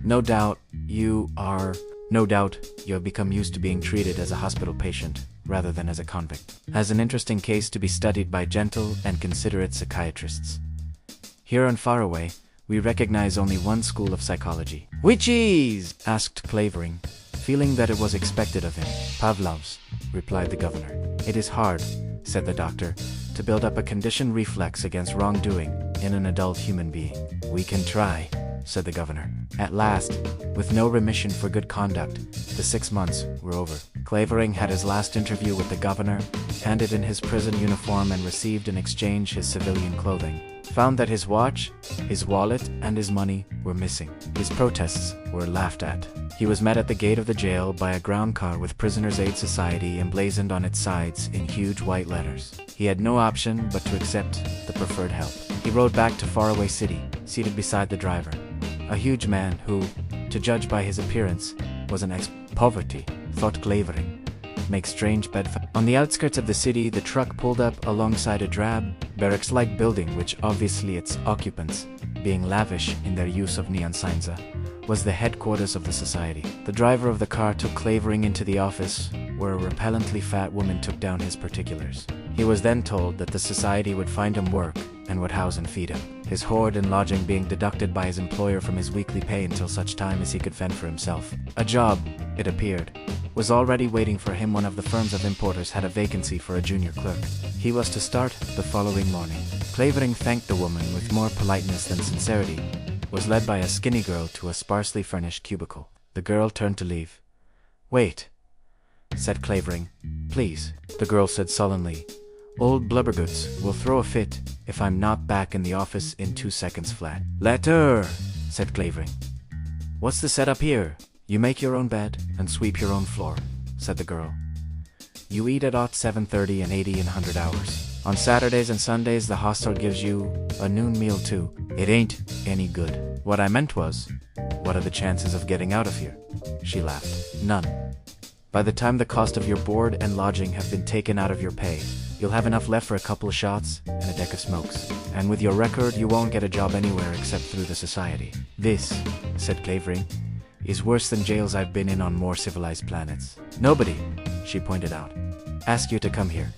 No doubt you have become used to being treated as a hospital patient rather than as a convict. Has an interesting case to be studied by gentle and considerate psychiatrists. Here on Faraway, we recognize only one school of psychology. Which is? Asked Clavering, feeling that it was expected of him. Pavlov's, replied the governor. It is hard, said the doctor, to build up a conditioned reflex against wrongdoing in an adult human being. We can try, said the governor. At last, with no remission for good conduct, the 6 months were over. Clavering had his last interview with the governor, handed in his prison uniform and received in exchange his civilian clothing. Found that his watch, his wallet, and his money were missing. His protests were laughed at. He was met at the gate of the jail by a ground car with Prisoners' Aid Society emblazoned on its sides in huge white letters. He had no option but to accept the preferred help. He rode back to Faraway City, seated beside the driver. A huge man who, to judge by his appearance, was an ex-poverty, thought Clavering. Make strange bedfellows. On the outskirts of the city, the truck pulled up alongside a drab, barracks-like building which obviously its occupants, being lavish in their use of neon signs, was the headquarters of the society. The driver of the car took Clavering into the office, where a repellently fat woman took down his particulars. He was then told that the society would find him work and would house and feed him, his hoard and lodging being deducted by his employer from his weekly pay until such time as he could fend for himself. A job, it appeared, was already waiting for him. One of the firms of importers had a vacancy for a junior clerk. He was to start the following morning. Clavering thanked the woman with more politeness than sincerity, was led by a skinny girl to a sparsely furnished cubicle. The girl turned to leave. "Wait," said Clavering. "Please," the girl said sullenly. "Old Blubbergoods will throw a fit if I'm not back in the office in 2 seconds flat." "Let her," said Clavering. "What's the setup here? You make your own bed and sweep your own floor," said the girl. "You eat at 7:30 and 80 and 100 hours. On Saturdays and Sundays the hostel gives you a noon meal too. It ain't any good. What I meant was, what are the chances of getting out of here?" She laughed. "None. By the time the cost of your board and lodging have been taken out of your pay, you'll have enough left for a couple of shots and a deck of smokes. And with your record, you won't get a job anywhere except through the society. This," said Clavering, "is worse than jails I've been in on more civilized planets. Nobody," she pointed out, "asked you to come here."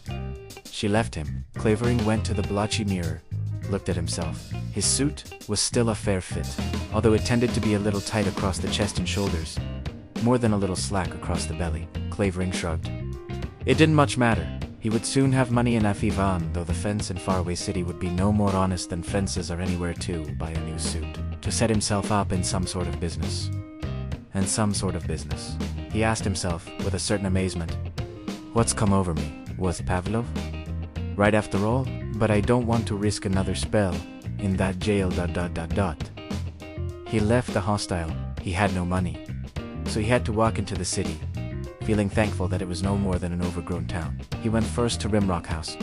She left him. Clavering went to the blotchy mirror, looked at himself. His suit was still a fair fit, although it tended to be a little tight across the chest and shoulders, more than a little slack across the belly. Clavering shrugged. It didn't much matter. He would soon have money enough even though the fence in Faraway City would be no more honest than fences are anywhere to buy a new suit, to set himself up in some sort of business. And some sort of business. He asked himself, with a certain amazement, "What's come over me? Was Pavlov? Right after all, but I don't want to risk another spell in that jail ... He left the hostel. He had no money, so he had to walk into the city, feeling thankful that it was no more than an overgrown town. He went first to Rimrock House,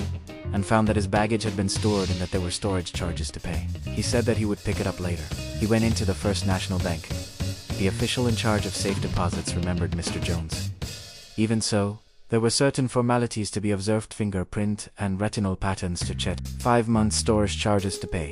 and found that his baggage had been stored and that there were storage charges to pay. He said that he would pick it up later. He went into the First National Bank. The official in charge of safe deposits remembered Mr. Jones. Even so, there were certain formalities to be observed, fingerprint and retinal patterns to check, 5 months storage charges to pay.